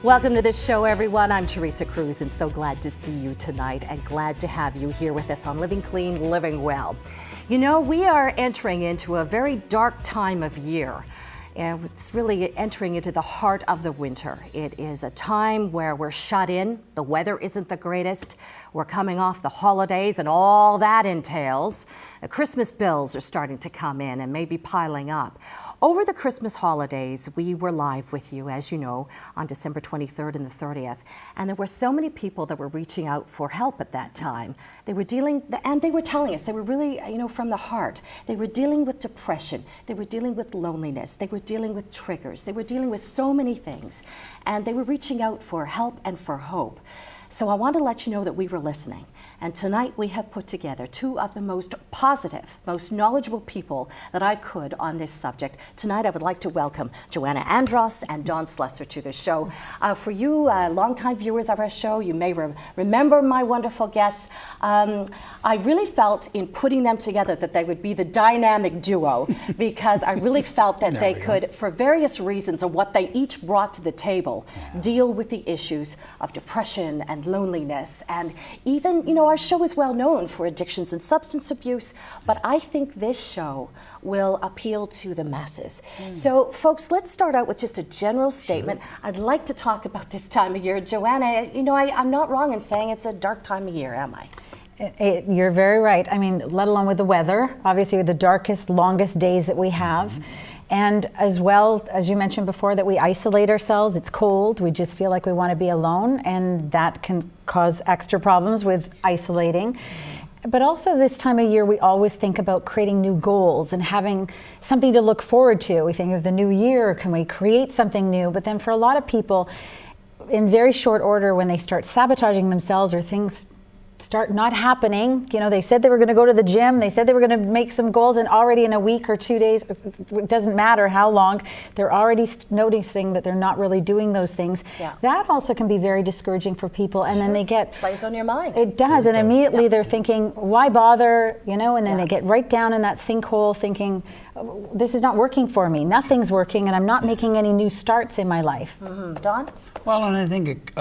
Welcome to the show, everyone. I'm Theresa Kruze, and so glad to see you tonight and glad to have you here with us on Living Clean, Living Well. You know, we are entering into a very dark time of year. And it's really entering into the heart of the winter. It is a time where we're shut in. The weather isn't the greatest. We're coming off the holidays and all that entails. The Christmas bills are starting to come in and maybe piling up. Over the Christmas holidays, we were live with you, as you know, on December 23rd and the 30th. And there were so many people that were reaching out for help at that time. They were dealing, and they were telling us, they were really, from the heart. They were dealing with depression. They were dealing with loneliness. They were dealing with triggers. They were dealing with so many things. And they were reaching out for help and for hope. So I want to let you know that we were listening. And tonight we have put together two of the most positive, most knowledgeable people that I could on this subject. Tonight I would like to welcome Joanna Andros and Don Slessor to the show. For you longtime viewers of our show, you may remember my wonderful guests. I really felt in putting them together that they would be the dynamic duo because I really felt that they could, for various reasons of what they each brought to the table, deal with the issues of depression and loneliness. And even, our show is well known for addictions and substance abuse, but I think this show will appeal to the masses. So folks, let's start out with just a general statement. Sure. I'd like to talk about this time of year. Joanna, I'm not wrong in saying it's a dark time of year, am I? You're very right. I mean, let alone with the weather, obviously with the darkest, longest days that we have. And as well, as you mentioned before, that we isolate ourselves. It's cold. We just feel like we want to be alone, and that can cause extra problems with isolating. But also this time of year, we always think about creating new goals and having something to look forward to. We think of the new year, can we create something new? But then for a lot of people, in very short order, when they start sabotaging themselves or things start not happening, they said they were going to go to the gym, they said they were going to make some goals, and already in a week or 2 days, it doesn't matter how long, they're already noticing that they're not really doing those things. That also can be very discouraging for people, and then they get plays on your mind. It does, and immediately they're thinking, why bother, and then they get right down in that sinkhole thinking, this is not working for me, nothing's working, and I'm not making any new starts in my life. Don? Well, and I think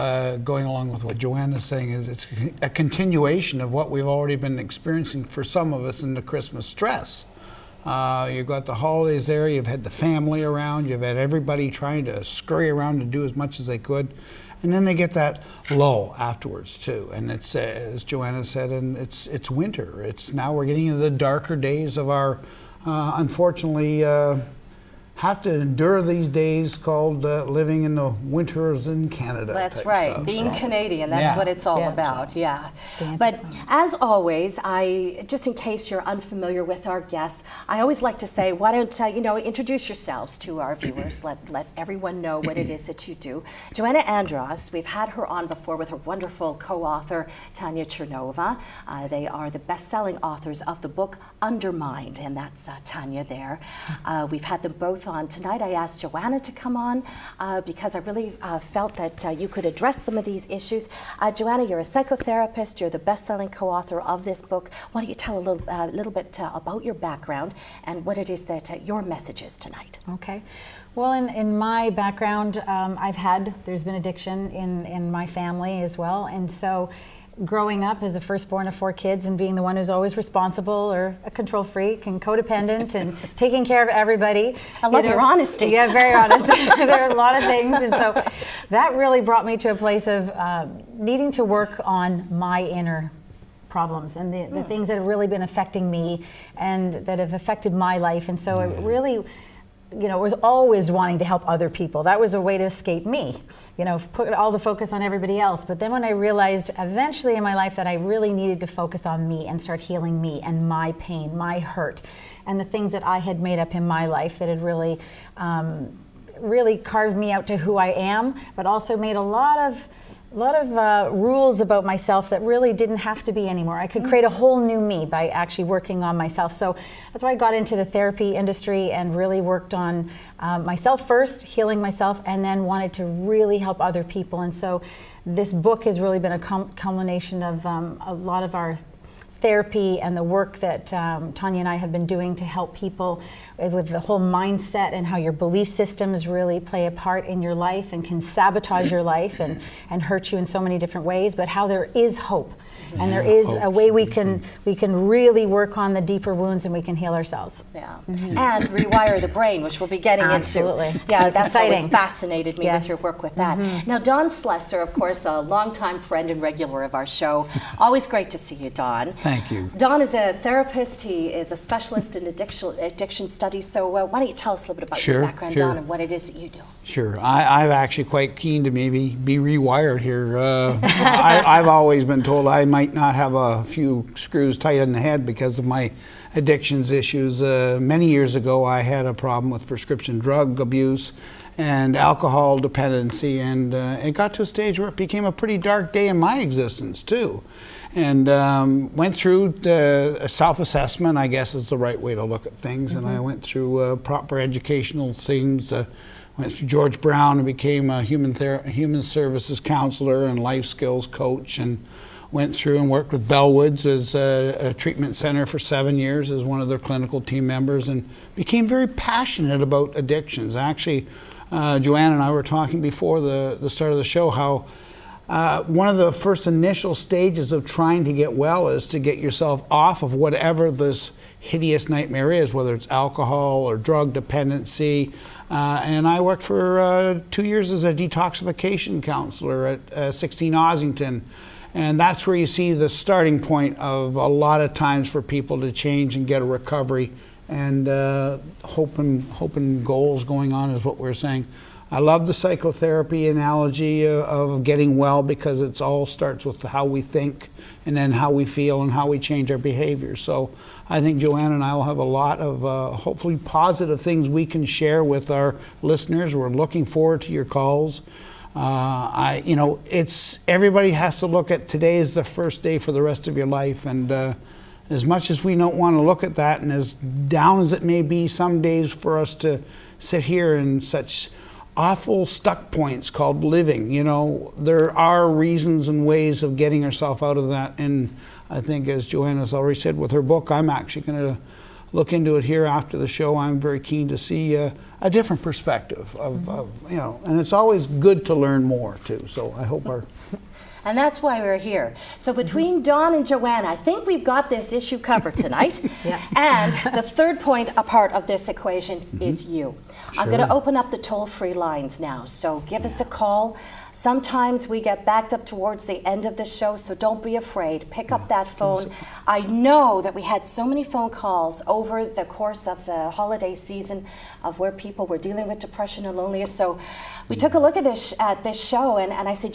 going along with what Joanna's saying is it's a continuation of what we've already been experiencing for some of us in the Christmas stress. You've got the holidays there, you've had the family around, you've had everybody trying to scurry around to do as much as they could. And then they get that lull afterwards too. And it's, as Joanna said, and it's winter. It's now we're getting into the darker days of our, unfortunately, have to endure these days called living in the winters in Canada. That's right, stuff, being Canadian, that's what it's all about, But as always, just in case you're unfamiliar with our guests, I always like to say, why don't introduce yourselves to our viewers, let everyone know what it is that you do. Joanna Andros, we've had her on before with her wonderful co-author, Tanya Chernova. They are the best-selling authors of the book UnderMind, and that's Tanya there. We've had them both on. Tonight I asked Joanna to come on because I really felt that you could address some of these issues. Joanna, you're a psychotherapist, you're the best-selling co-author of this book. Why don't you tell a little bit about your background and what it is that your message is tonight? Okay. Well, in my background, there's been addiction in my family as well, and so growing up as the firstborn of 4 kids and being the one who's always responsible or a control freak and codependent and taking care of everybody. I love your honesty. Yeah, very honest. There are a lot of things. And so that really brought me to a place of needing to work on my inner problems and the things that have really been affecting me and that have affected my life. And so it really was always wanting to help other people. That was a way to escape me, put all the focus on everybody else. But then when I realized eventually in my life that I really needed to focus on me and start healing me and my pain, my hurt, and the things that I had made up in my life that had really, really carved me out to who I am, but also made a lot of rules about myself that really didn't have to be anymore. I could create a whole new me by actually working on myself. So that's why I got into the therapy industry and really worked on myself first, healing myself, and then wanted to really help other people. And so this book has really been a culmination of a lot of our therapy and the work that Tanya and I have been doing to help people with the whole mindset and how your belief systems really play a part in your life and can sabotage your life and hurt you in so many different ways, but how there is hope. And there is a way we can really work on the deeper wounds and we can heal ourselves. Yeah, and rewire the brain, which we'll be getting Absolutely. into. Yeah, that's Exciting. always fascinated me with your work with that. Now, Dawn Slessor, of course, a longtime friend and regular of our show. Always great to see you, Dawn. Thank you. Don is a therapist. He is a specialist in addiction studies. So why don't you tell us a little bit about your background, Dawn, and what it is that you do? Sure. I'm actually quite keen to maybe be rewired here. I've always been told I might not have a few screws tight in the head because of my addictions issues. Many years ago, I had a problem with prescription drug abuse and alcohol dependency, and it got to a stage where it became a pretty dark day in my existence too. And went through a self-assessment, I guess is the right way to look at things, and I went through proper educational things. Went through George Brown and became a human services counselor and life skills coach, and went through and worked with Bellwoods as a treatment center for 7 years as one of their clinical team members, and became very passionate about addictions. Actually, Joanna and I were talking before the start of the show how one of the first initial stages of trying to get well is to get yourself off of whatever this hideous nightmare is, whether it's alcohol or drug dependency. And I worked for 2 years as a detoxification counselor at 16 Ossington. And that's where you see the starting point of a lot of times for people to change and get a recovery, and hope and goals going on is what we're saying. I love the psychotherapy analogy of getting well because it all starts with how we think and then how we feel and how we change our behavior. So I think Joanna and I will have a lot of hopefully positive things we can share with our listeners. We're looking forward to your calls. It's everybody has to look at today as the first day for the rest of your life, and as much as we don't want to look at that, and as down as it may be some days for us to sit here in such awful stuck points called living, there are reasons and ways of getting ourselves out of that. And I think, as Joanna's already said with her book, I'm actually going to look into it here after the show. I'm very keen to see a different perspective of and it's always good to learn more too. So I hope our And that's why we're here. So between Dawn and Joanna, I think we've got this issue covered tonight. And the third point, a part of this equation, is you. Sure. I'm going to open up the toll-free lines now. So give us a call. Sometimes we get backed up towards the end of the show, so don't be afraid. Pick up that phone. I know that we had so many phone calls over the course of the holiday season of where people were dealing with depression and loneliness. So we took a look at this show, and I said,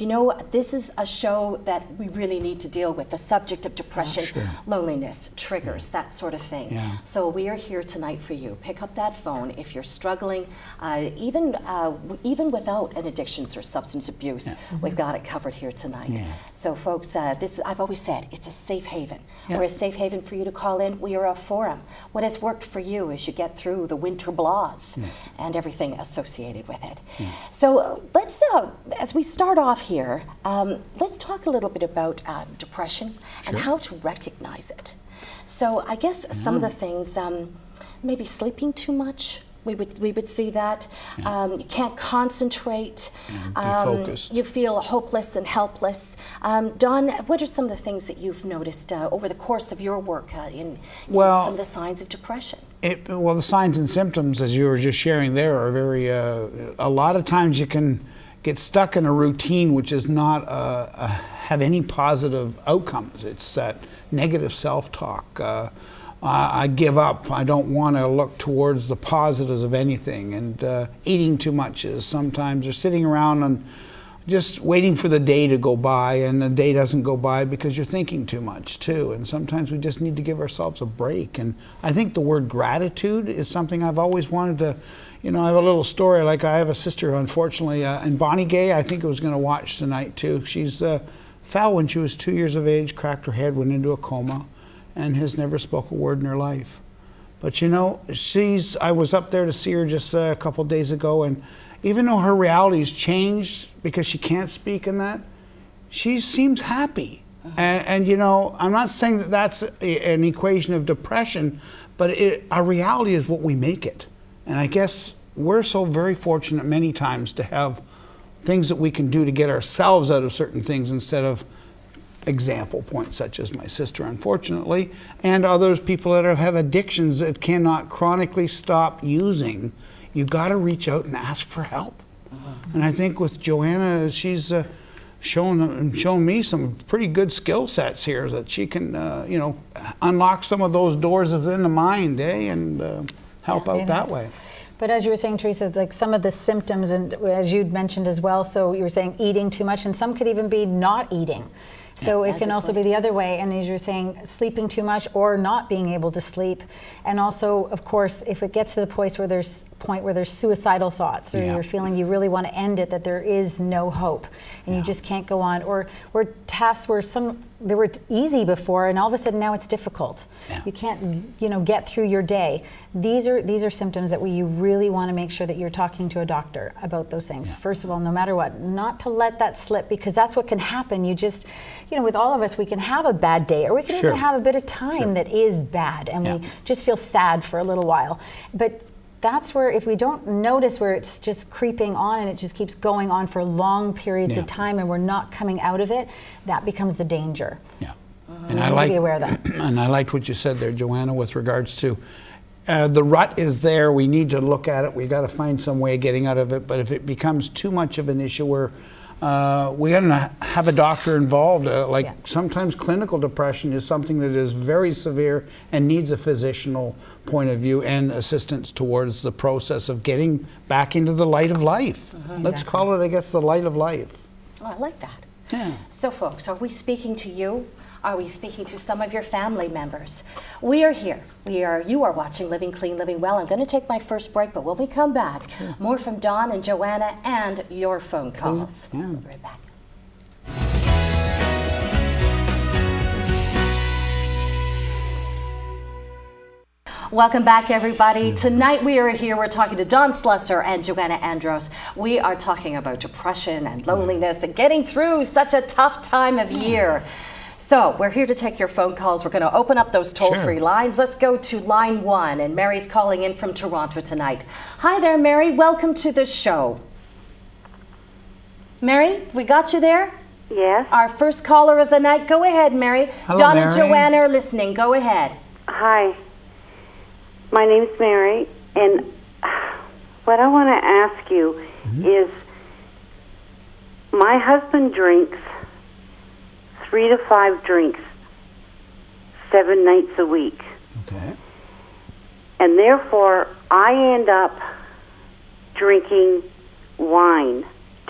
this is a show that we really need to deal with, the subject of depression, loneliness, triggers, that sort of thing. Yeah. So we are here tonight for you. Pick up that phone if you're struggling, even without an addictions or substance abuse. We've got it covered here tonight. Yeah. So folks, I've always said, it's a safe haven. We're a safe haven for you to call in. We are a forum. What has worked for you as you get through the winter blahs and everything associated with it. So let's, as we start off here, let's talk a little bit about depression and how to recognize it. So I guess some of the things, maybe sleeping too much. We would see that. You can't concentrate. Be focused. You feel hopeless and helpless. Dawn, what are some of the things that you've noticed over the course of your work in some of the signs of depression? The signs and symptoms, as you were just sharing there, are very, a lot of times you can get stuck in a routine which is not have any positive outcomes. It's that negative self-talk. I give up. I don't want to look towards the positives of anything. And eating too much is sometimes you're sitting around and just waiting for the day to go by, and the day doesn't go by because you're thinking too much too. And sometimes we just need to give ourselves a break. And I think the word gratitude is something I've always wanted to, I have a little story. Like I have a sister, unfortunately, in Bonnie Gay, I think I was going to watch tonight too. She's fell when she was 2 years of age, cracked her head, went into a coma, and has never spoke a word in her life. But I was up there to see her just a couple days ago, and even though her reality's changed because she can't speak in that, she seems happy. And you know, I'm not saying that that's an equation of depression, but our reality is what we make it. And I guess we're so very fortunate many times to have things that we can do to get ourselves out of certain things instead of example points such as my sister, unfortunately, and others people that have addictions that cannot chronically stop using. You got to reach out and ask for help. And I think with Joanna, she's shown me some pretty good skill sets here that she can, you know, unlock some of those doors within the mind, and help out that way. But as you were saying, Theresa, like some of the symptoms, and as you'd mentioned as well, so you were saying eating too much, and some could even be not eating. So it can also be the other way, and as you're saying, sleeping too much or not being able to sleep. And also, of course, if it gets to the point where there's suicidal thoughts, or you're feeling you really want to end it, that there is no hope, and you just can't go on, or tasks where they were easy before, and all of a sudden now it's difficult. You can't, you know, get through your day. These are symptoms that you really want to make sure that you're talking to a doctor about those things. First of all, no matter what, not to let that slip, because that's what can happen. You just, you know, with all of us, we can have a bad day, or we can even have a bit of time that is bad, and we just feel sad for a little while. But that's where, if we don't notice where it's just creeping on and it just keeps going on for long periods of time and we're not coming out of it, that becomes the danger. And I like, be aware of that. And I liked what you said there, Joanna, with regards to the rut is there. We need to look at it. We've got to find some way of getting out of it. But if it becomes too much of an issue where we got to have a doctor involved, sometimes clinical depression is something that is very severe and needs a physicianal point of view and assistance towards the process of getting back into the light of life. Let's call it, I guess, the light of life. Oh, I like that. So folks, are we speaking to you? Are we speaking to some of your family members? We are here. You are watching Living Clean, Living Well. I'm going to take my first break, but when we come back, more from Dawn and Joanna and your phone calls. We'll be right back. Welcome back, everybody. Tonight we are here, we're talking to Dawn Slessor and Joanna Andros. We are talking about depression and loneliness and getting through such a tough time of year. So we're here to take your phone calls. We're going to open up those toll-free lines. Let's go to line 1, and Mary's calling in from Toronto tonight. Hi there, Mary. Welcome to the show. Mary, we got you there? Yes. Our first caller of the night. Go ahead, Mary. Hello, Dawn Mary. and Joanna are listening. Go ahead. Hi. My name's Mary, and what I want to ask you is, my husband drinks 3 to 5 drinks 7 nights a week. Okay. And therefore, I end up drinking wine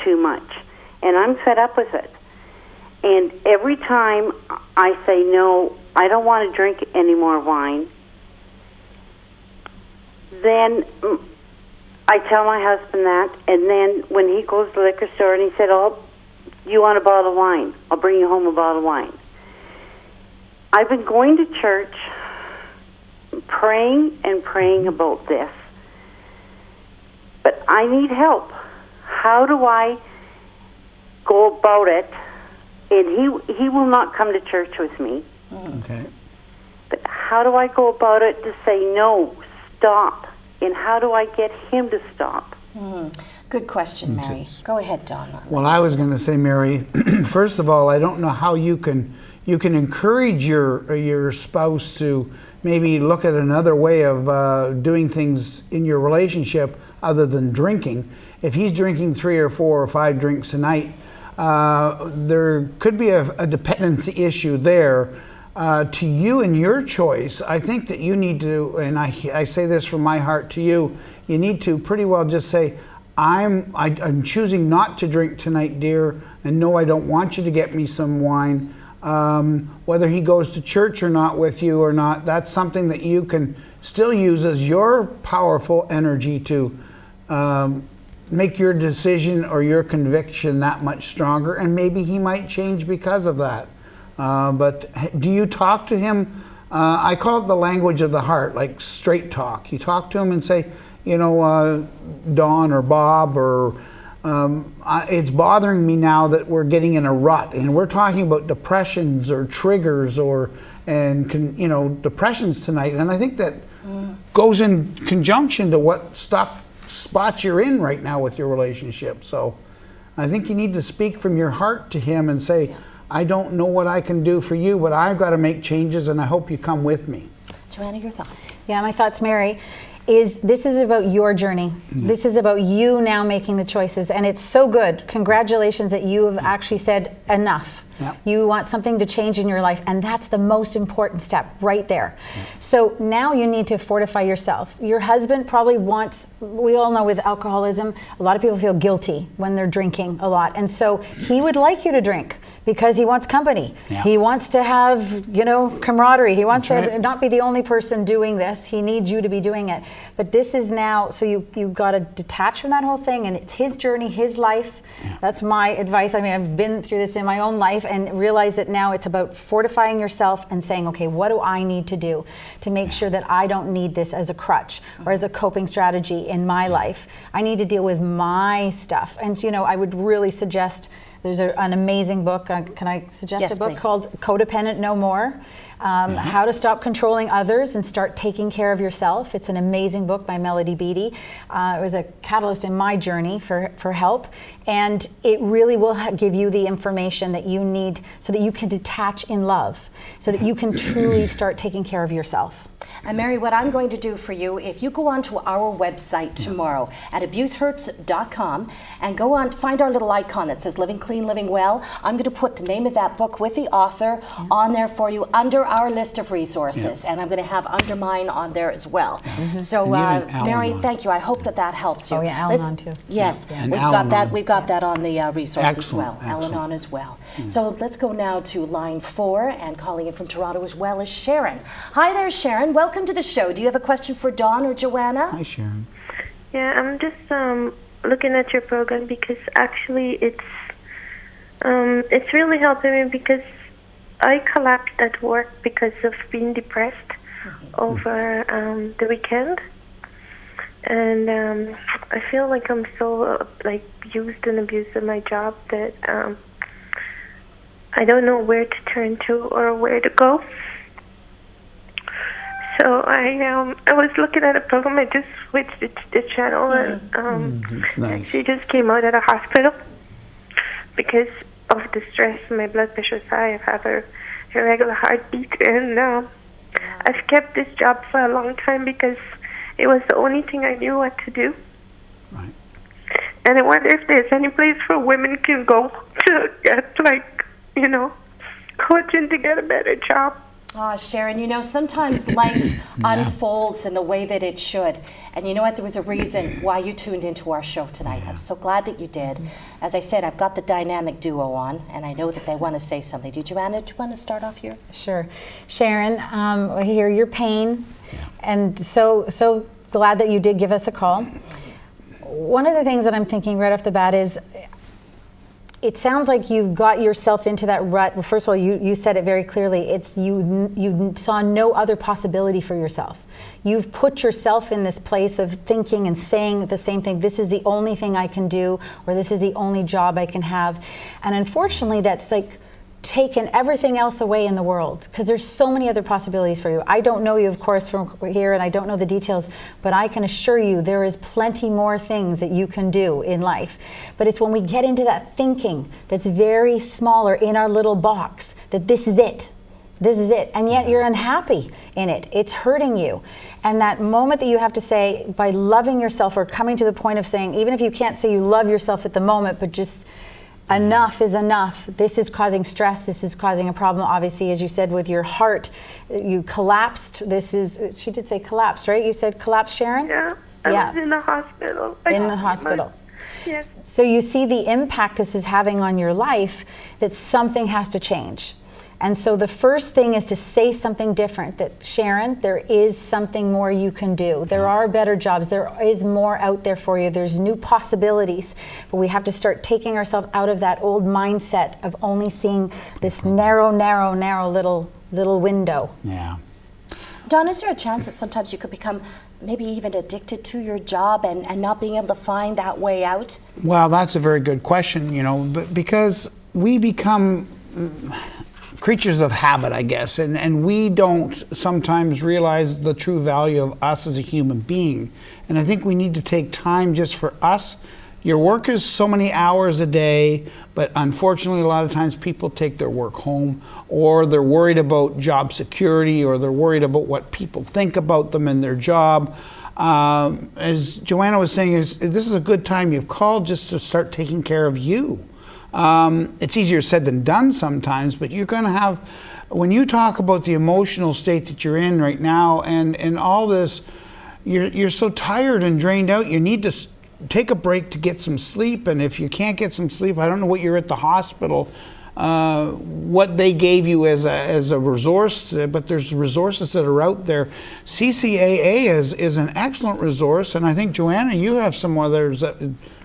too much. And I'm fed up with it. And every time I say, no, I don't want to drink any more wine, then I tell my husband that, and then when he goes to the liquor store and he said, oh, you want a bottle of wine? I'll bring you home a bottle of wine. I've been going to church, praying about this, but I need help. How do I go about it? And he will not come to church with me. Okay. But how do I go about it to say, no, stop? And how do I get him to stop? Good question, Mary. Go ahead, Dawn. Well, I was going to say, Mary, first of all, I don't know how you can encourage your spouse to maybe look at another way of doing things in your relationship other than drinking. If he's drinking 3 or 4 or 5 drinks a night, there could be a dependency issue there. To you and your choice, I think that you need to, and I say this from my heart to you, you need to pretty well just say, I'm choosing not to drink tonight, dear, and no, I don't want you to get me some wine. Whether he goes to church or not with you or not, that's something that you can still use as your powerful energy to make your decision or your conviction that much stronger, and maybe he might change because of that. But do you talk to him? I call it the language of the heart, like straight talk. You talk to him and say, you know, Dawn or Bob or it's bothering me now that we're getting in a rut, and we're talking about depressions or triggers depressions tonight, and I think that goes in conjunction to what spots you're in right now with your relationship. So I think you need to speak from your heart to him and say, I don't know what I can do for you, but I've got to make changes, and I hope you come with me. Joanna, your thoughts? Yeah, my thoughts, Mary, this is about your journey. This is about you now making the choices, and it's so good. Congratulations that you have actually said enough. Yep. You want something to change in your life, and that's the most important step right there. Yep. So now you need to fortify yourself. Your husband probably wants, we all know with alcoholism, a lot of people feel guilty when they're drinking a lot, and so he would like you to drink because he wants company. Yeah. He wants to have, camaraderie. He wants to not be the only person doing this. He needs you to be doing it. But this is now, so you've got to detach from that whole thing, and it's his journey, his life. Yeah. That's my advice. I mean, I've been through this in my own life and realized that now it's about fortifying yourself and saying, okay, what do I need to do to make sure that I don't need this as a crutch or as a coping strategy in my life? I need to deal with my stuff. And, I would really suggest, there's an amazing book. Can I suggest a book called Codependent No More? How to Stop Controlling Others and Start Taking Care of Yourself. It's an amazing book by Melody Beattie. It was a catalyst in my journey for help. And it really will give you the information that you need so that you can detach in love, so that you can truly start taking care of yourself. And Mary, what I'm going to do for you, if you go onto our website tomorrow at abusehurts.com and go on, find our little icon that says Living Clean, Living Well, I'm going to put the name of that book with the author on there for you under our list of resources. And I'm going to have UnderMind on there as well. So Mary, thank you. I hope that helps you. Oh yeah, Al-Anon too. Yes, we've got that on the resource as well. Al-Anon as well. So let's go now to line 4, and calling in from Toronto as well is Sharon. Hi there, Sharon. Welcome to the show. Do you have a question for Dawn or Joanna? Hi, Sharon. Yeah, I'm just looking at your program because actually it's really helping me because I collapsed at work because of being depressed over the weekend, and I feel like I'm so used and abused in my job that I don't know where to turn to or where to go. So I was looking at a program. I just switched the channel, and that's nice. She just came out of the hospital because of the stress. My blood pressure is high. I have a irregular heartbeat, and I've kept this job for a long time because it was the only thing I knew what to do. Right. And I wonder if there's any place where women can go to get coaching to get a better job. Oh, Sharon, sometimes life unfolds in the way that it should. And you know what? There was a reason why you tuned into our show tonight. I'm so glad that you did. As I said, I've got the dynamic duo on, and I know that they want to say something. Joanna, do you want to start off here? Sure. Sharon, I hear your pain, and so glad that you did give us a call. One of the things that I'm thinking right off the bat is, it sounds like you've got yourself into that rut. Well, first of all, you said it very clearly. It's you saw no other possibility for yourself. You've put yourself in this place of thinking and saying the same thing. This is the only thing I can do, or this is the only job I can have. And unfortunately, that's taken everything else away in the world, because there's so many other possibilities for you. I don't know you, of course, from here, and I don't know the details, but I can assure you there is plenty more things that you can do in life. But it's when we get into that thinking that's very smaller in our little box, that this is it, and yet you're unhappy in it. It's hurting you. And that moment that you have to say, by loving yourself, or coming to the point of saying, even if you can't say you love yourself at the moment, but just enough is enough. This is causing stress. This is causing a problem. Obviously, as you said, with your heart, you collapsed. She did say collapsed, right? You said collapsed, Sharon? Yeah. I was in the hospital. In the hospital. Yes. So you see the impact this is having on your life, that something has to change. And so the first thing is to say something different, that Sharon, there is something more you can do. There are better jobs. There is more out there for you. There's new possibilities. But we have to start taking ourselves out of that old mindset of only seeing this narrow little window. Yeah. Dawn, is there a chance that sometimes you could become maybe even addicted to your job and not being able to find that way out? Well, that's a very good question, because we become creatures of habit, I guess, and we don't sometimes realize the true value of us as a human being. And I think we need to take time just for us. Your work is so many hours a day, but unfortunately a lot of times people take their work home, or they're worried about job security, or they're worried about what people think about them in their job. As Joanna was saying, this is a good time you've called just to start taking care of you. It's easier said than done sometimes, but you're going to have, when you talk about the emotional state that you're in right now and all this, you're so tired and drained out, you need to take a break to get some sleep. And if you can't get some sleep, I don't know what you're at the hospital, what they gave you as a resource, but there's resources that are out there. CCAA is an excellent resource, and I think, Joanna, you have some others that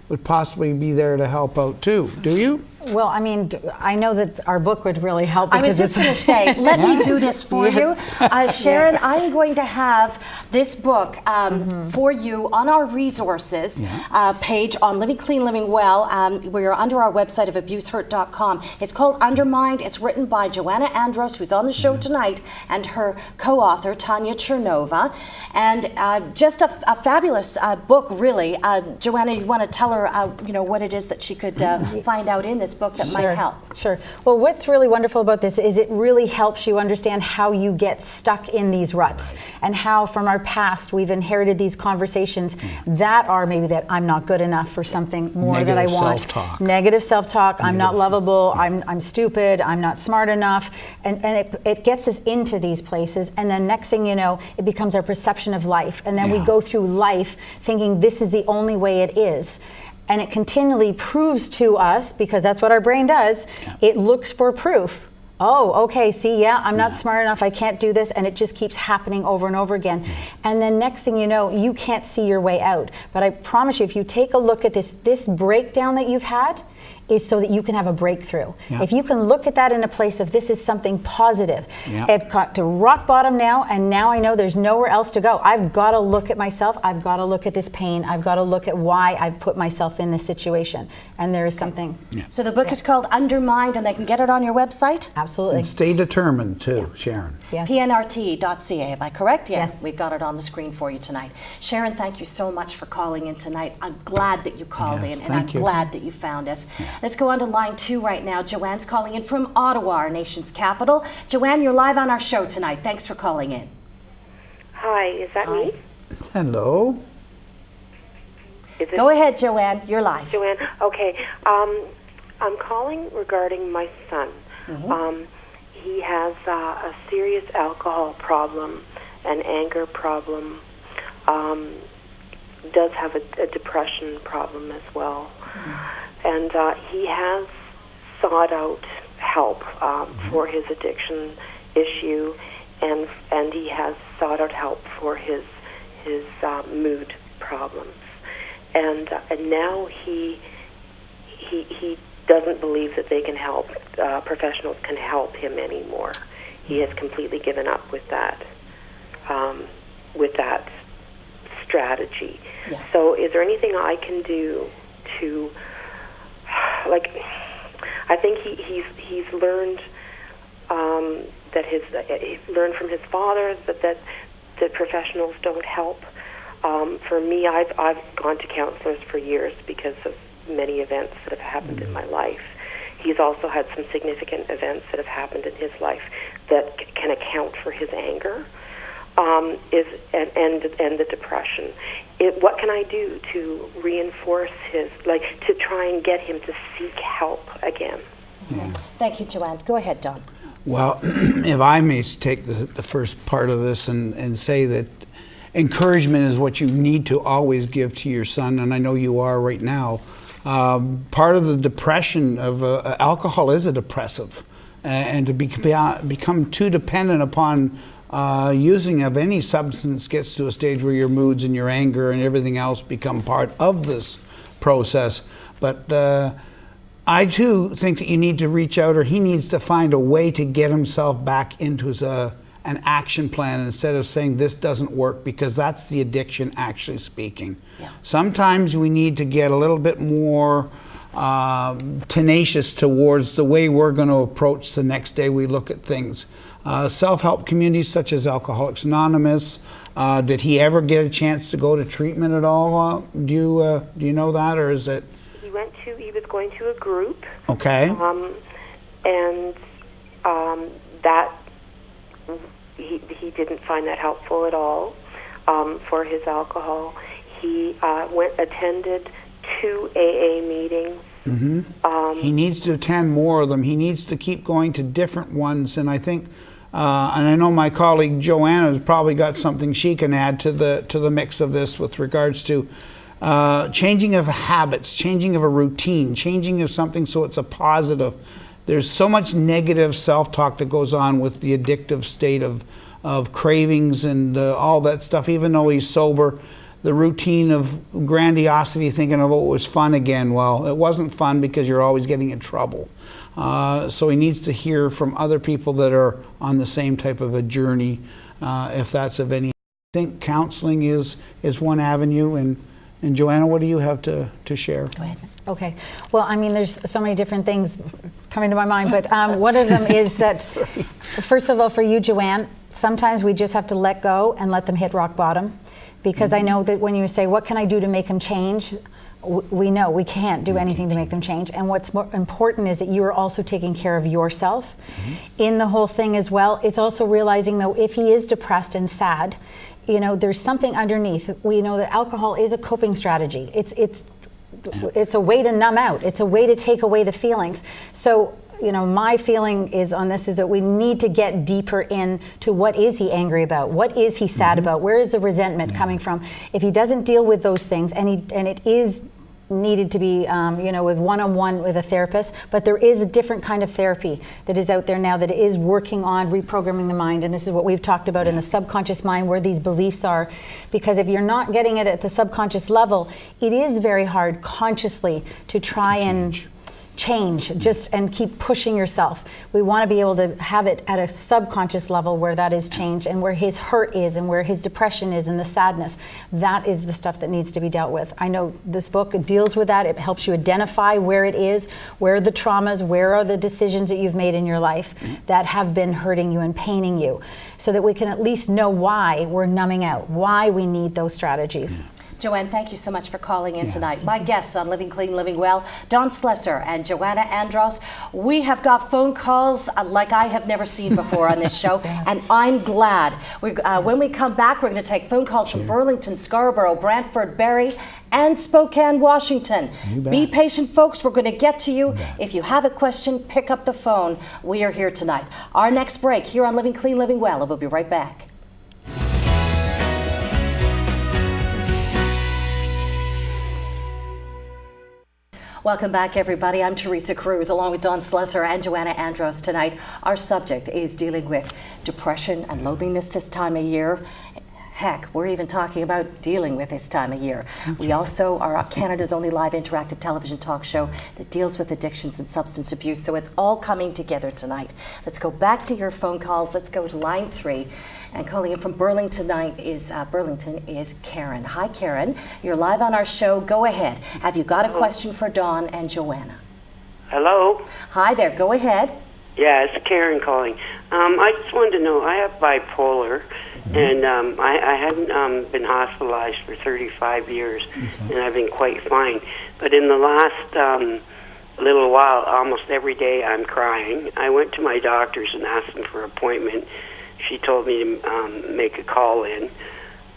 would possibly be there to help out too. Do you? Well, I mean, I know that our book would really help. I was just going to say, let me do this for you. Sharon, I'm going to have this book for you on our resources page on Living Clean, Living Well. We're under our website of abusehurt.com. It's called UnderMind. It's written by Joanna Andros, who's on the show tonight, and her co-author, Tanya Chernova. And just a fabulous book, really. Joanna, you want to tell her what it is that she could find out in this book that might help? Sure. Well, what's really wonderful about this is it really helps you understand how you get stuck in these ruts, and how from our past we've inherited these conversations that are maybe that I'm not good enough for something more that I want. Self-talk. Negative self-talk. I'm not lovable. I'm stupid. I'm not smart enough. And it gets us into these places, and then next thing you know, it becomes our perception of life, and then we go through life thinking this is the only way it is. And it continually proves to us, because that's what our brain does, it looks for proof. Oh, okay, see, I'm not smart enough, I can't do this, and it just keeps happening over and over again. And then next thing you know, you can't see your way out. But I promise you, if you take a look at this breakdown that you've had, is so that you can have a breakthrough. If you can look at that in a place of this is something positive. I've got to rock bottom now, and now I know there's nowhere else to go. I've got to look at myself. I've got to look at this pain. I've got to look at why I've put myself in this situation. And there is something. So the book is called UnderMind, and they can get it on your website? Absolutely. And stay determined too, Sharon. Yes. PNRT.ca, am I correct? Yes. We've got it on the screen for you tonight. Sharon, thank you so much for calling in tonight. I'm glad that you called in, and I'm glad that you found us. Let's go on to line 2 right now. Joanne's calling in from Ottawa, our nation's capital. Joanne, you're live on our show tonight. Thanks for calling in. Hi, is that me? Hello. Go ahead, Joanne. You're live. Joanne, okay. I'm calling regarding my son. He has a serious alcohol problem, an anger problem, does have a depression problem as well. And he has sought out help for his addiction issue, and he has sought out help for his mood problems. And now he doesn't believe that they can help, professionals can help him anymore. He has completely given up with that strategy. So is there anything I can do to, I think he's learned that he's learned from his father that professionals don't help. For me, I've gone to counselors for years because of many events that have happened in my life. He's also had some significant events that have happened in his life that can account for his anger, and the depression. What can I do to reinforce to try and get him to seek help again? Thank you, Joanne. Go ahead, Don. Well, if I may take the first part of this and say that encouragement is what you need to always give to your son, and I know you are right now. Part of the depression of alcohol is a depressive, and to become too dependent upon using of any substance gets to a stage where your moods and your anger and everything else become part of this process. But I too think that you need to reach out, or he needs to find a way to get himself back into his an action plan instead of saying this doesn't work, because that's the addiction actually speaking. Yeah. Sometimes we need to get a little bit more tenacious towards the way we're going to approach the next day we look at things. Self-help communities such as Alcoholics Anonymous, did he ever get a chance to go to treatment at all? Do you know that, or is it? He was going to a group. Okay. And that he didn't find that helpful at all for his alcohol. He attended 2 AA meetings. Mm-hmm. He needs to attend more of them. He needs to keep going to different ones, and I think, and I know my colleague Joanna has probably got something she can add to the mix of this with regards to changing of habits, changing of a routine, changing of something so it's a positive. There's so much negative self-talk that goes on with the addictive state of cravings and all that stuff. Even though he's sober, the routine of grandiosity, thinking of, oh, it was fun again. Well, it wasn't fun because you're always getting in trouble. So he needs to hear from other people that are on the same type of a journey, if that's of any. I think counseling is one avenue. And Joanna, what do you have to share? Go ahead. Okay. Well, I mean, there's so many different things coming to my mind, but one of them is that, first of all, for you, Joanne, sometimes we just have to let go and let them hit rock bottom. Because I know that when you say, what can I do to make them change? We know we can't do anything to make them change. And what's more important is that you are also taking care of yourself in the whole thing as well. It's also realizing, though, if he is depressed and sad, you know, there's something underneath. We know that alcohol is a coping strategy. It's a way to numb out. It's a way to take away the feelings. So, you know, my feeling is on this is that we need to get deeper into what is he angry about? What is he sad about? Where is the resentment coming from? If he doesn't deal with those things, and it is needed to be, you know, with one-on-one with a therapist, but there is a different kind of therapy that is out there now that is working on reprogramming the mind, and this is what we've talked about in the subconscious mind, where these beliefs are, because if you're not getting it at the subconscious level, it is very hard consciously to try and change just and keep pushing yourself. We want to be able to have it at a subconscious level where that is changed, and where his hurt is, and where his depression is, and the sadness. That is the stuff that needs to be dealt with. I know this book deals with that. It helps you identify where it is, where are the traumas, where are the decisions that you've made in your life that have been hurting you and paining you, so that we can at least know why we're numbing out, why we need those strategies. Joanne, thank you so much for calling in tonight. My guests on Living Clean, Living Well, Don Slessor and Joanna Andros. We have got phone calls like I have never seen before on this show, and I'm glad. When we come back, we're going to take phone calls from Burlington, Scarborough, Brantford, Barrie, and Spokane, Washington. Be patient, folks. We're going to get to you. If you have a question, pick up the phone. We are here tonight. Our next break here on Living Clean, Living Well, and we'll be right back. Welcome back, everybody. I'm Theresa Kruze, along with Don Slessor and Joanna Andros tonight. Our subject is dealing with depression and loneliness this time of year. Heck, we're even talking about dealing with this time of year. We also are Canada's only live interactive television talk show that deals with addictions and substance abuse. So it's all coming together tonight. Let's go back to your phone calls. Let's go to line 3. And calling in from Burlington is Karen. Hi, Karen. You're live on our show. Go ahead. Have you got a question for Dawn and Joanna? Hello? Hi there. Go ahead. Yeah, it's Karen calling. I just wanted to know, I have bipolar, and I hadn't been hospitalized for 35 years, and I've been quite fine. But in the last little while, almost every day I'm crying. I went to my doctors and asked them for an appointment. She told me to make a call in.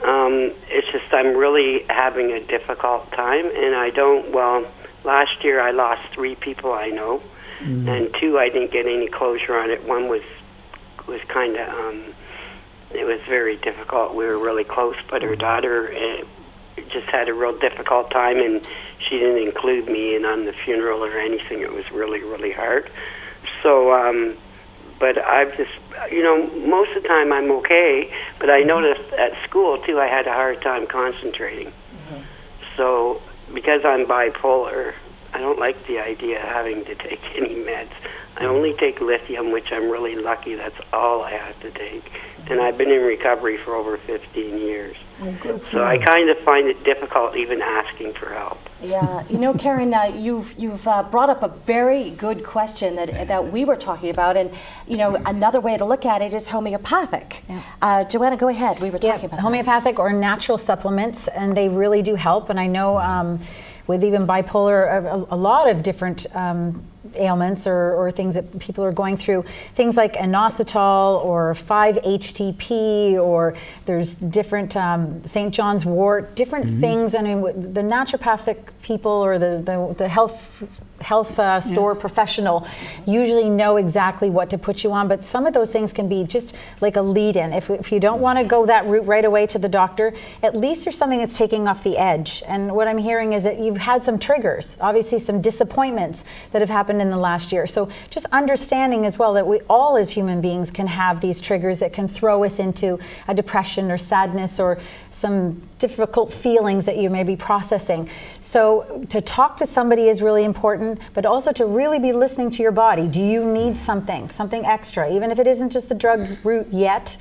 It's just I'm really having a difficult time, and last year I lost 3 people I know, and 2 I didn't get any closure on it. One was kind of, it was very difficult. We were really close, but her daughter just had a real difficult time, and she didn't include me in on the funeral or anything. It was really, really hard. So, but I've just, most of the time I'm okay, but I noticed at school, too, I had a hard time concentrating. So, because I'm bipolar, I don't like the idea of having to take any meds. I only take lithium, which I'm really lucky. That's all I have to take. And I've been in recovery for over 15 years. Oh, good for So I you. kind of find it difficult even asking for help. Yeah, you know, Karen, you've brought up a very good question that we were talking about, and you know, another way to look at it is homeopathic. Yeah. Joanna, go ahead. We were talking about homeopathic or natural supplements, and they really do help. And I know with even bipolar, a lot of different ailments or things that people are going through, things like inositol or 5-HTP, or there's different St. John's wort, different things. I mean, the naturopathic people or the health store professional usually know exactly what to put you on, but some of those things can be just like a lead-in. If you don't want to go that route right away to the doctor, at least there's something that's taking off the edge. And what I'm hearing is that you've had some triggers, obviously some disappointments that have happened in the last year. So just understanding as well that we all as human beings can have these triggers that can throw us into a depression or sadness or some difficult feelings that you may be processing. So to talk to somebody is really important, but also to really be listening to your body. Do you need something extra, even if it isn't just the drug route yet,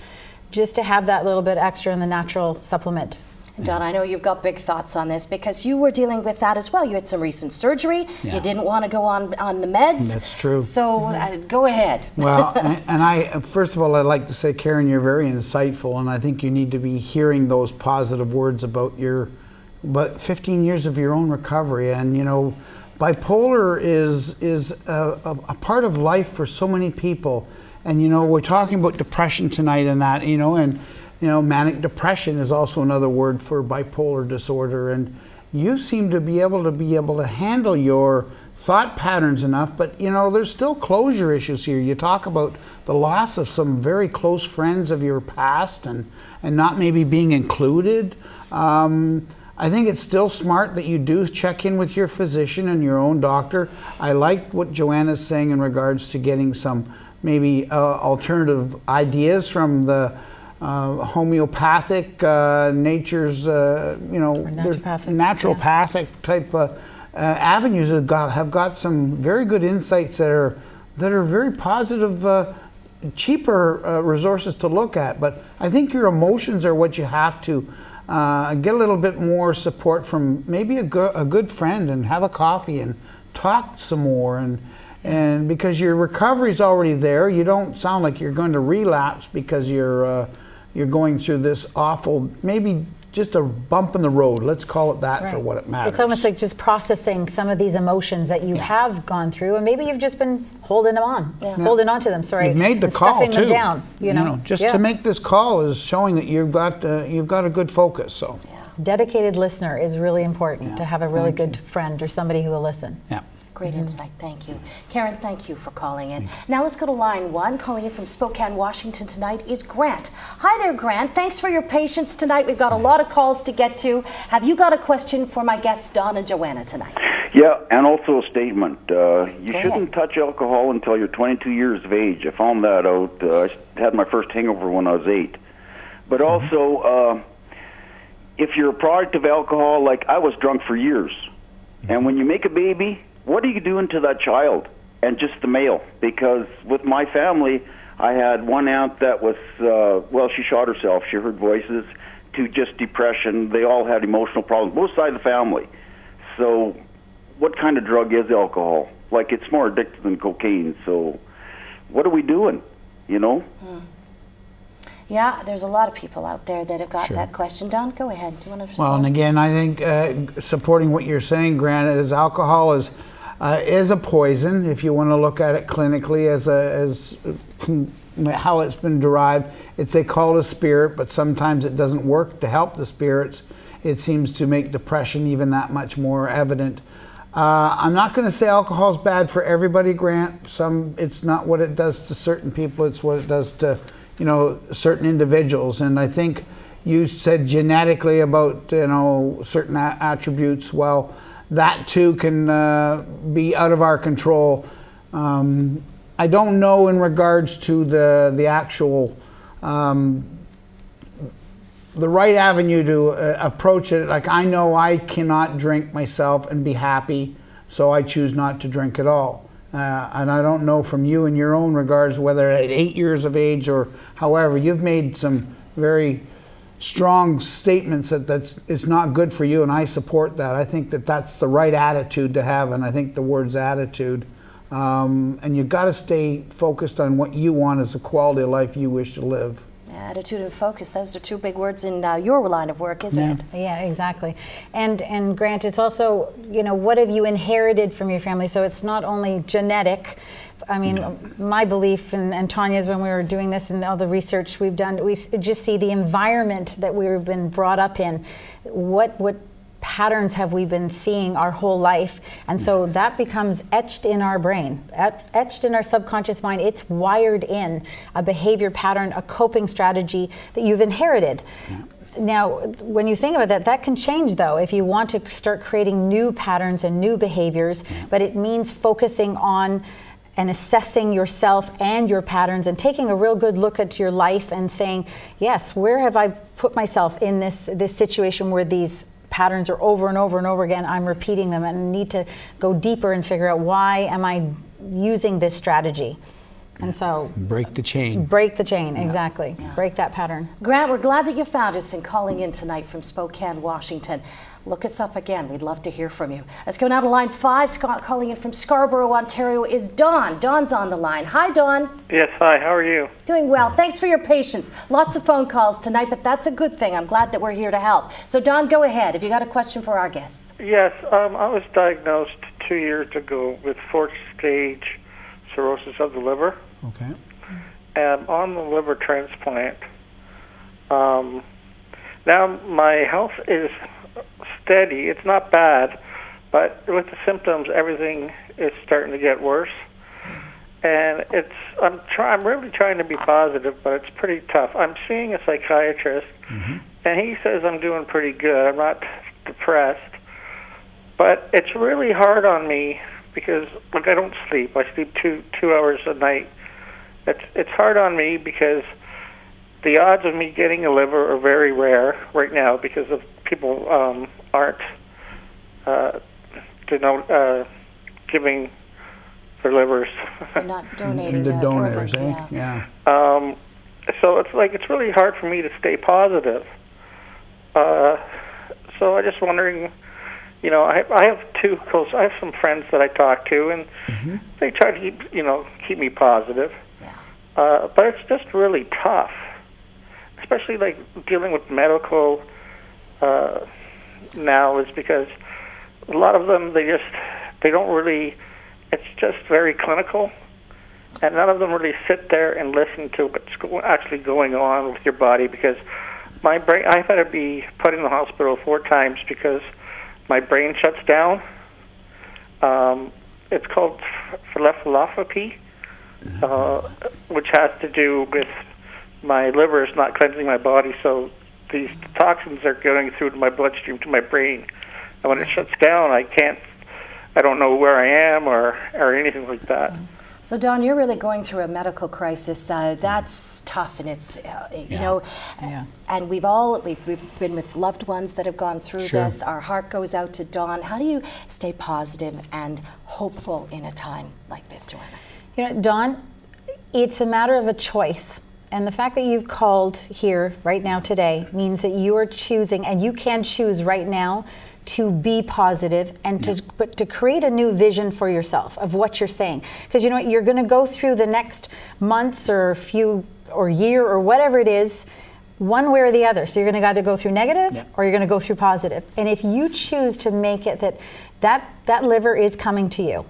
just to have that little bit extra in the natural supplement? Don, I know you've got big thoughts on this because you were dealing with that as well. You had some recent surgery. Yeah. You didn't want to go on the meds. That's true. So go ahead. Well, and I, first of all, I'd like to say, Karen, you're very insightful, and I think you need to be hearing those positive words about 15 years of your own recovery. And, you know, bipolar is a part of life for so many people. And, you know, we're talking about depression tonight and that, you know, and, you know, manic depression is also another word for bipolar disorder. And you seem to be able to handle your thought patterns enough, but, you know, there's still closure issues here. You talk about the loss of some very close friends of your past and not maybe being included. I think it's still smart that you do check in with your physician and your own doctor. I like what Joanna's saying in regards to getting some maybe alternative ideas from the homeopathic nature's, you know, there's naturopathic type avenues have got some very good insights that are very positive, cheaper resources to look at. But I think your emotions are what you have to get a little bit more support from maybe a good friend and have a coffee and talk some more. And because your recovery's already there, you don't sound like you're going to relapse because you're going through this awful, maybe just a bump in the road. Let's call it that for what it matters. It's almost like just processing some of these emotions that you have gone through, and maybe you've just been holding on to them. Sorry, you've made the call stuffing too. them down. You know, to make this call is showing that you've got a good focus. So, dedicated listener is really important to have a really good friend or somebody who will listen. Yeah. Great insight, thank you. Karen, thank you for calling in. Now let's go to line 1. Calling in from Spokane, Washington tonight is Grant. Hi there, Grant. Thanks for your patience tonight. We've got a lot of calls to get to. Have you got a question for my guests, Don and Joanna, tonight? Yeah, and also a statement. You shouldn't touch alcohol until you're 22 years of age. I found that out. I had my first hangover when I was 8. But also, if you're a product of alcohol, like I was drunk for years. And when you make a baby, what are you doing to that child? And just the male? Because with my family, I had one aunt that was, she shot herself. She heard voices, to just depression. They all had emotional problems, both sides of the family. So what kind of drug is alcohol? Like, it's more addictive than cocaine. So what are we doing, you know? Yeah, there's a lot of people out there that have got that question. Don, go ahead. Do you want to respond? Well, and again, I think supporting what you're saying, Grant, is alcohol is a poison. If you want to look at it clinically as how it's been derived, they call it a spirit, but sometimes it doesn't work to help the spirits. It seems to make depression even that much more evident. I'm not going to say alcohol is bad for everybody, Grant. It's not what it does to certain people. It's what it does to certain individuals. And I think you said genetically about certain attributes. Well, that too can be out of our control. I don't know in regards to the actual the right avenue to approach it. Like, I know I cannot drink myself and be happy. so I choose not to drink at all. And I don't know from you in your own regards whether at 8 years of age or however, you've made some very strong statements that it's not good for you, and I support that. I think that that's the right attitude to have, and I think the word's attitude. And you've got to stay focused on what you want as a quality of life you wish to live. Attitude and focus, those are two big words in your line of work, isn't it? Yeah, exactly. And Grant, it's also, what have you inherited from your family? So it's not only genetic. I mean, my belief, and Tanya's, when we were doing this and all the research we've done, we just see the environment that we've been brought up in. What patterns have we been seeing our whole life? And so that becomes etched in our brain, etched in our subconscious mind. It's wired in a behavior pattern, a coping strategy that you've inherited. Yeah. Now, when you think about that, that can change, though, if you want to start creating new patterns and new behaviors, but it means focusing on and assessing yourself and your patterns and taking a real good look at your life and saying, yes, where have I put myself in this situation where these patterns are over and over and over again, I'm repeating them, and need to go deeper and figure out, why am I using this strategy? And so break the chain. Break the chain, exactly. Yeah. Break that pattern. Grant, we're glad that you found us and calling in tonight from Spokane, Washington. Look us up again. We'd love to hear from you. Let's go now to line 5. Scott calling in from Scarborough, Ontario is Dawn. Dawn's on the line. Hi, Dawn. Yes, hi. How are you? Doing well. Thanks for your patience. Lots of phone calls tonight, but that's a good thing. I'm glad that we're here to help. So, Dawn, go ahead. Have you got a question for our guests? Yes. I was diagnosed 2 years ago with 4th stage cirrhosis of the liver. Okay. And on the liver transplant. Now my health is steady. It's not bad, but with the symptoms, everything is starting to get worse. And I'm really trying to be positive, but it's pretty tough. I'm seeing a psychiatrist, and he says I'm doing pretty good. I'm not depressed, but it's really hard on me because, I don't sleep. I sleep two hours a night. It's hard on me because the odds of me getting a liver are very rare right now because of people aren't giving their livers. They're not donating the donors, organs, yeah. So it's really hard for me to stay positive. So I'm just wondering, I have I have some friends that I talk to, and they try to keep me positive. Yeah. But it's just really tough, especially dealing with medical now, is because a lot of them they don't really. It's just very clinical, and none of them really sit there and listen to what's actually going on with your body. Because my brain, I've had to be put in the hospital 4 times because my brain shuts down. It's called phenolphthalein, which has to do with my liver is not cleansing my body, so these toxins are going through to my bloodstream to my brain, and when it shuts down, I don't know where I am or anything like that. So, Dawn, you're really going through a medical crisis. That's tough, and it's, and we've been with loved ones that have gone through this. Our heart goes out to Dawn. How do you stay positive and hopeful in a time like this, Joanna? Dawn, it's a matter of a choice. And the fact that you've called here right now today means that you are choosing, and you can choose right now to be positive and to create a new vision for yourself of what you're saying. Because you know what, you're going to go through the next months or year or whatever it is, one way or the other. So you're going to either go through negative or you're going to go through positive. And if you choose to make it that liver is coming to you,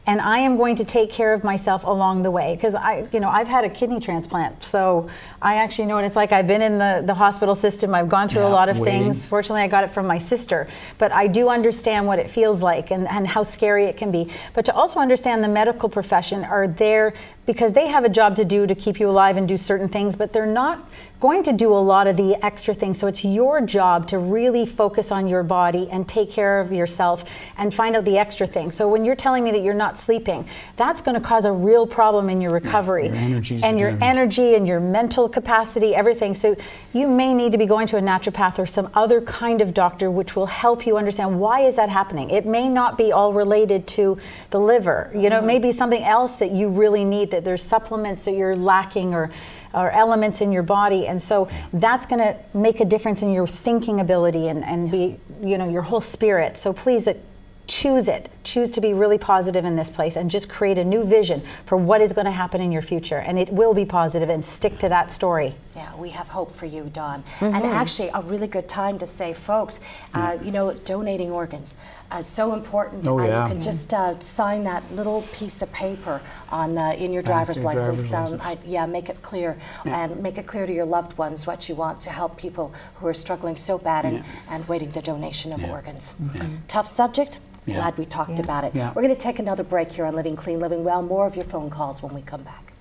and I am going to take care of myself along the way, because I've had a kidney transplant, so I actually know what it's like. I've been in the hospital system. I've gone through a lot of things. Fortunately, I got it from my sister, but I do understand what it feels like and how scary it can be. But to also understand the medical profession are there because they have a job to do to keep you alive and do certain things, but they're not going to do a lot of the extra things. So it's your job to really focus on your body and take care of yourself and find out the extra things. So when you're telling me that you're not sleeping, that's going to cause a real problem in your recovery, your energy and your mental capacity, everything. So you may need to be going to a naturopath or some other kind of doctor which will help you understand why is that happening. It may not be all related to the liver. You know, it may be something else that you really need, that there's supplements that you're lacking or elements in your body, and so that's going to make a difference in your thinking ability and be, you know, your whole spirit. So please choose to be really positive in this place and just create a new vision for what is going to happen in your future, and it will be positive, and stick to that story. Yeah, we have hope for you, Dawn. And actually a really good time to say, folks, you know, donating organs so important. You can just sign that little piece of paper on in your driver's license. Make it clear, and make it clear to your loved ones what you want to help people who are struggling so bad and waiting the donation of organs. Tough subject. Glad we talked about it. We're going to take another break here on Living Clean, Living Well. More of your phone calls when we come back.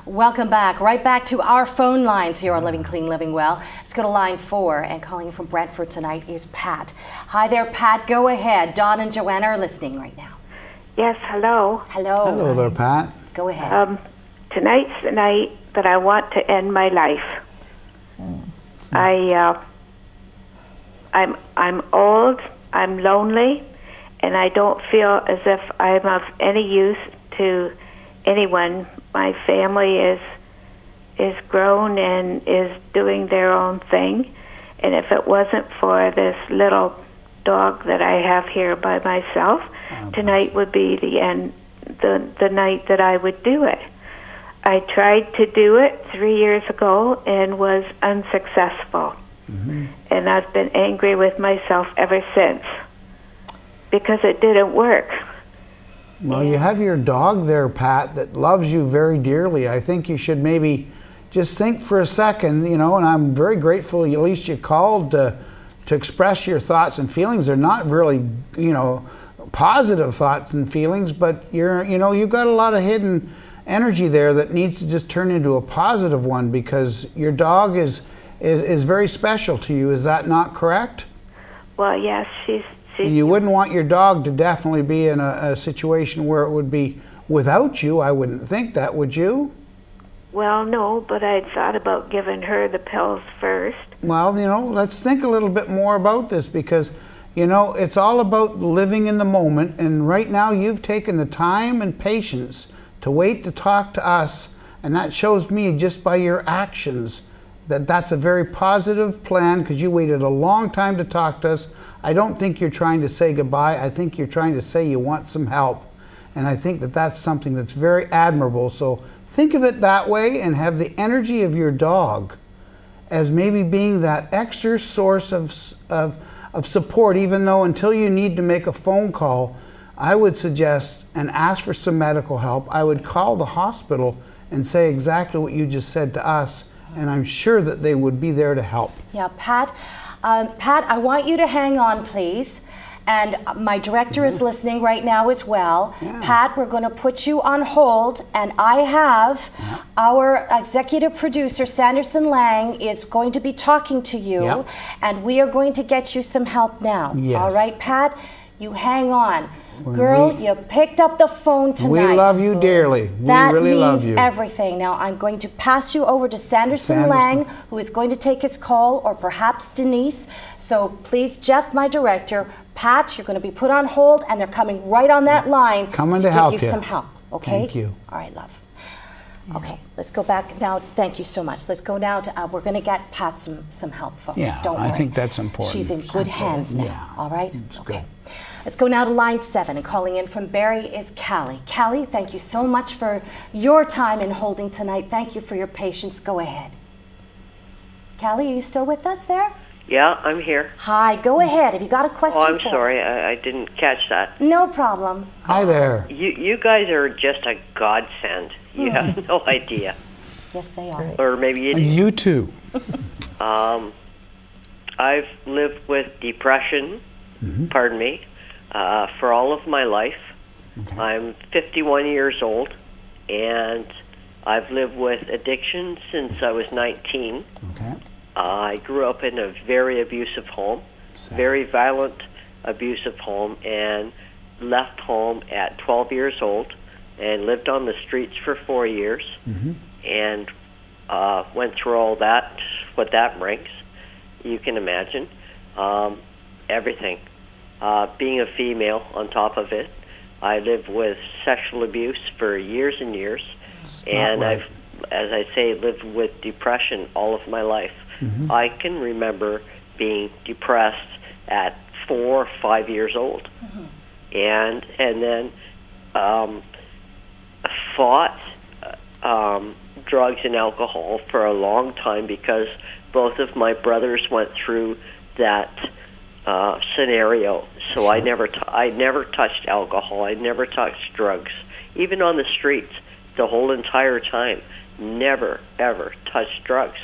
Welcome back. Right back to our phone lines here on Living Clean, Living Well. Let's go to line 4, and calling from Brantford tonight is Pat. Hi there, Pat. Go ahead. Dawn and Joanna are listening right now. Yes, hello. Hello. Hello there, Pat. Go ahead. Tonight's the night that I want to end my life. I'm old, I'm lonely, and I don't feel as if I'm of any use to anyone. My family is grown and is doing their own thing, and if it wasn't for this little dog that I have here by myself, tonight would be the end, the night that I would do it. I tried to do it 3 years ago and was unsuccessful. And I've been angry with myself ever since because it didn't work. Well, you have your dog there, Pat, that loves you very dearly. I think you should maybe just think for a second, you know, and I'm very grateful at least you called to express your thoughts and feelings. They're not really, you know, positive thoughts and feelings, but you've got a lot of hidden energy there that needs to just turn into a positive one, because your dog is very special to you. Is that not correct? Well, yes, and you wouldn't want your dog to definitely be in a situation where it would be without you. I wouldn't think that, would you? Well, no, but I'd thought about giving her the pills first. Well, you know, let's think a little bit more about this, because, you know, it's all about living in the moment, and right now you've taken the time and patience to wait to talk to us, and that shows me just by your actions that that's a very positive plan, because you waited a long time to talk to us. I don't think you're trying to say goodbye. I think you're trying to say you want some help, and I think that that's something that's very admirable. So think of it that way, and have the energy of your dog as maybe being that extra source of support, even though until you need to make a phone call, I would suggest and ask for some medical help. I would call the hospital and say exactly what you just said to us, and I'm sure that they would be there to help. Yeah, Pat, I want you to hang on, please. And my director is listening right now as well. Pat, we're going to put you on hold, and I have our executive producer, Sanderson Lang, is going to be talking to you, and we are going to get you some help now. All right, Pat? You hang on. Girl, you picked up the phone tonight. We love you dearly. We really love you. That means everything. Now, I'm going to pass you over to Sanderson Lang, who is going to take his call, or perhaps Denise. So please, Jeff, my director, Pat, you're going to be put on hold, and they're coming right on that line to help give you some help. Okay? Thank you. All right, love. Okay, let's go back now. Thank you so much. Let's go now to, we're going to get Pat some help, folks. Yeah, Don't worry. I think that's important. She's in good hands now, Yeah. all right? That's okay. good. Let's go now to line 7, and calling in from Barrie is Callie. Callie, thank you so much for your time in holding tonight. Thank you for your patience. Go ahead. Callie, are you still with us there? Yeah, I'm here. Hi, go ahead. Have you got a question Oh, I'm for sorry. us? I didn't catch that. No problem. Hi there. You guys are just a godsend. You have no idea. Yes, they are. Or maybe you do. You too. I've lived with depression, pardon me, for all of my life. Okay. I'm 51 years old, and I've lived with addiction since I was 19. Okay. I grew up in a very abusive home, very violent abusive home, and left home at 12 years old and lived on the streets for 4 years, and went through all that, what that brings. You can imagine. Everything. Being a female on top of it. I lived with sexual abuse for years and years, and I've, as I say, lived with depression all of my life. I can remember being depressed at 4 or 5 years old, and then fought drugs and alcohol for a long time because both of my brothers went through that scenario. So I never touched alcohol. I never touched drugs, even on the streets. The whole entire time, never ever touched drugs.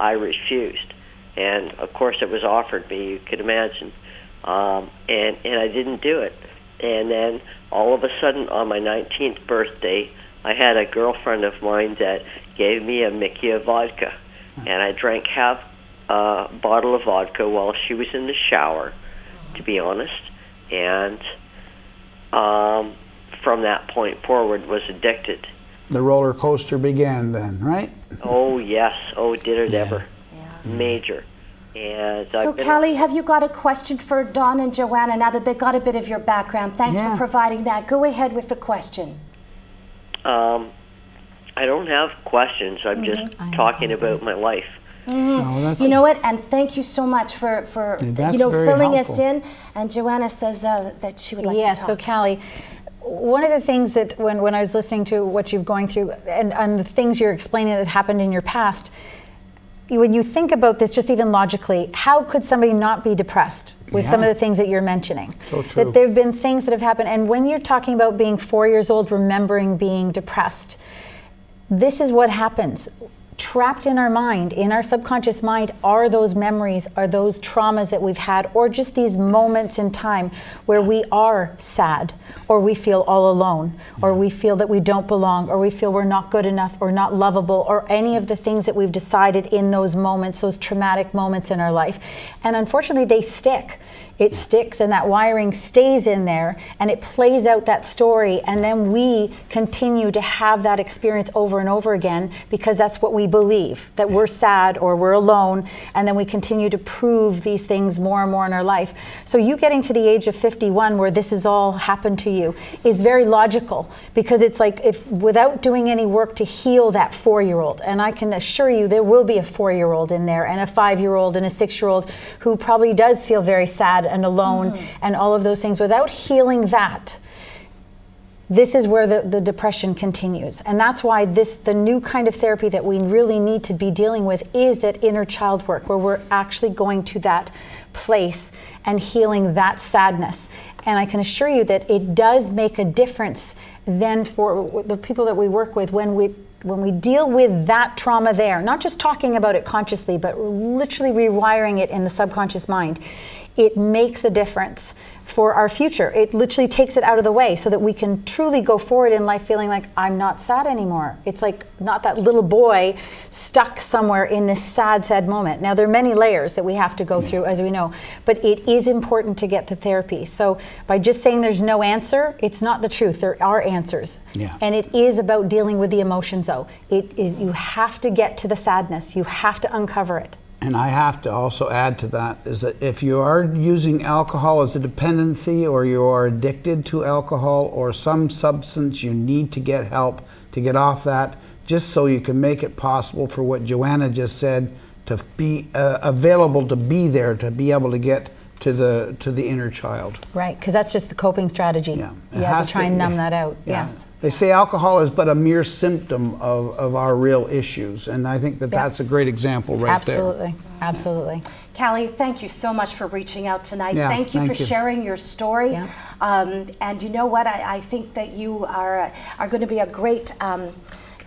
I refused, and of course it was offered me. You could imagine, and I didn't do it. And then all of a sudden, on my 19th birthday, I had a girlfriend of mine that gave me a Mickey of vodka, and I drank half a bottle of vodka while she was in the shower, to be honest. And from that point forward, was addicted. The roller coaster began then, right? Oh, yes. Oh, did it ever. Yeah. Major. And so, Kelly, have you got a question for Don and Joanna now that they got a bit of your background? Thanks for providing that. Go ahead with the question. I don't have questions. I'm just talking about my life. No, you know what? And thank you so much for filling us in. And Joanna says that she would like to talk. So Callie, one of the things that when I was listening to what you're going through and the things you're explaining that happened in your past, when you think about this, just even logically, how could somebody not be depressed with some of the things that you're mentioning? So true. That there have been things that have happened. And when you're talking about being 4 years old, remembering being depressed, this is what happens. Trapped in our mind, in our subconscious mind, are those memories, are those traumas that we've had, or just these moments in time where we are sad, or we feel all alone, or we feel that we don't belong, or we feel we're not good enough, or not lovable, or any of the things that we've decided in those moments, those traumatic moments in our life. And unfortunately, they stick. It sticks, and that wiring stays in there, and it plays out that story, and then we continue to have that experience over and over again because that's what we believe, that we're sad or we're alone, and then we continue to prove these things more and more in our life. So you getting to the age of 51 where this has all happened to you is very logical, because it's like if without doing any work to heal that 4-year-old, and I can assure you there will be a 4-year-old in there and a 5-year-old and a 6-year-old who probably does feel very sad and alone and all of those things. Without healing that, this is where the depression continues. And that's why the new kind of therapy that we really need to be dealing with is that inner child work, where we're actually going to that place and healing that sadness. And I can assure you that it does make a difference then for the people that we work with when we deal with that trauma there, not just talking about it consciously, but literally rewiring it in the subconscious mind. It makes a difference for our future. It literally takes it out of the way so that we can truly go forward in life feeling like I'm not sad anymore. It's like not that little boy stuck somewhere in this sad moment. Now, there are many layers that we have to go through, as we know, but it is important to get to therapy. So by just saying there's no answer, it's not the truth. There are answers. Yeah. And it is about dealing with the emotions, though. It is, you have to get to the sadness. You have to uncover it. And I have to also add to that is that if you are using alcohol as a dependency, or you are addicted to alcohol or some substance, you need to get help to get off that, just so you can make it possible for what Joanna just said, to be available to be there, to be able to get to the inner child. Right, because that's just the coping strategy. Yeah. You have to try and numb that out. Yeah. Yes. They say alcohol is but a mere symptom of our real issues, and I think that's a great example there. Absolutely. Callie, thank you so much for reaching out tonight. Yeah, thank you for sharing your story. Yeah. And you know what? I think that you are going to be a great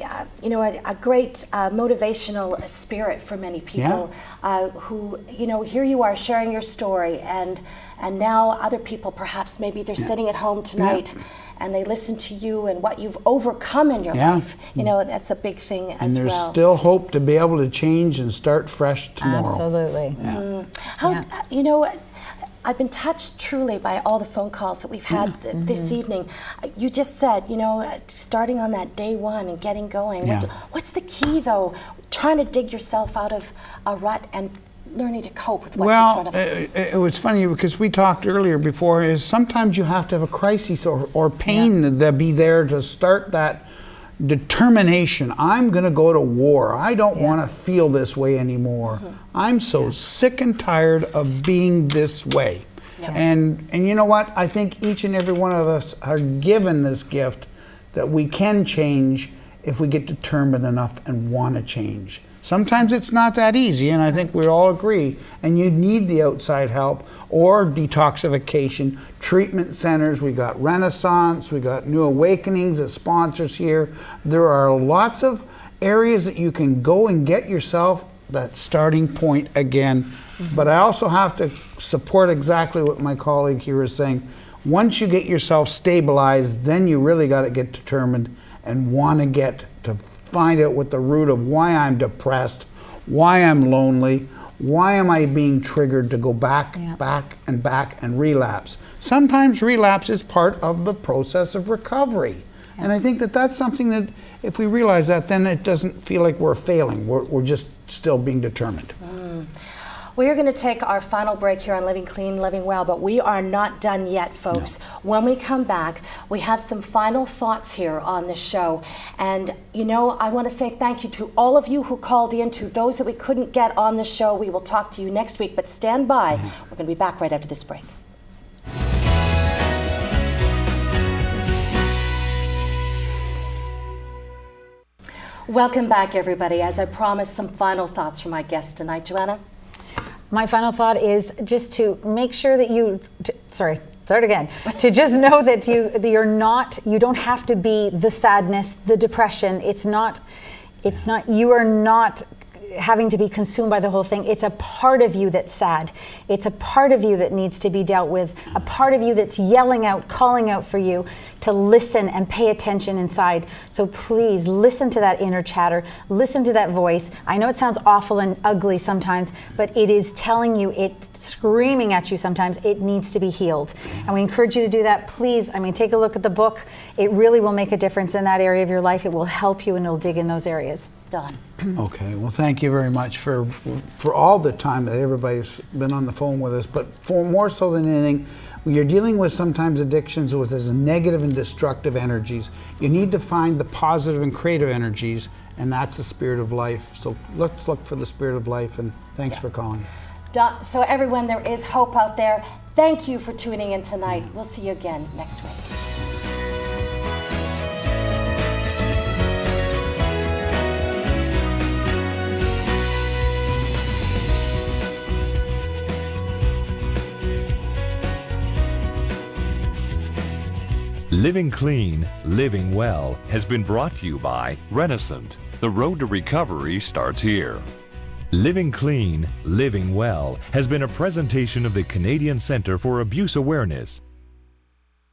a great motivational spirit for many people who, here you are sharing your story, and now other people, perhaps maybe they're sitting at home tonight and they listen to you and what you've overcome in your life. That's a big thing as well. And there's still hope to be able to change and start fresh tomorrow. Absolutely. I've been touched truly by all the phone calls that we've had this evening. You just said, starting on that day one and getting going. What's the key, though? Trying to dig yourself out of a rut and learning to cope with what's in front of us. It was funny because we talked earlier before, is sometimes you have to have a crisis or pain to be there to start that determination. I'm going to go to war. I don't want to feel this way anymore. I'm so sick and tired of being this way. And you know what? I think each and every one of us are given this gift that we can change if we get determined enough and want to change. Sometimes it's not that easy, and I think we all agree, and you need the outside help or detoxification, treatment centers. We got Renaissance, we got New Awakenings as sponsors here. There are lots of areas that you can go and get yourself that starting point again. But I also have to support exactly what my colleague here is saying. Once you get yourself stabilized, then you really got to get determined and want to get to find out what the root of why I'm depressed, why I'm lonely, why am I being triggered to go back and relapse. Sometimes relapse is part of the process of recovery. And I think that that's something that if we realize that, then it doesn't feel like we're failing. We're just still being determined. We're going to take our final break here on Living Clean, Living Well, but we are not done yet, folks. When we come back, we have some final thoughts here on the show. And, I want to say thank you to all of you who called in, to those that we couldn't get on the show. We will talk to you next week, but stand by. We're going to be back right after this break. Welcome back, everybody. As I promised, some final thoughts from my guest tonight. Joanna? My final thought is just to make sure that to just know that you don't have to be the sadness, the depression. You are not having to be consumed by the whole thing. It's a part of you that's sad. It's a part of you that needs to be dealt with, a part of you that's yelling out, calling out for you to listen and pay attention inside. So please listen to that inner chatter, listen to that voice. I know it sounds awful and ugly sometimes, but it is telling you, it's screaming at you sometimes, it needs to be healed. And we encourage you to do that. Please, take a look at the book. It really will make a difference in that area of your life. It will help you and it'll dig in those areas. Done. Okay, well, thank you very much for all the time that everybody's been on the phone with us, but for more so than anything, when you're dealing with sometimes addictions with as negative and destructive energies, you need to find the positive and creative energies, and that's the spirit of life. So let's look for the spirit of life, and thanks for calling. So everyone, there is hope out there. Thank you for tuning in tonight. We'll see you again next week. Living Clean, Living Well has been brought to you by Renaissance. The road to recovery starts here. Living Clean, Living Well has been a presentation of the Canadian Centre for Abuse Awareness.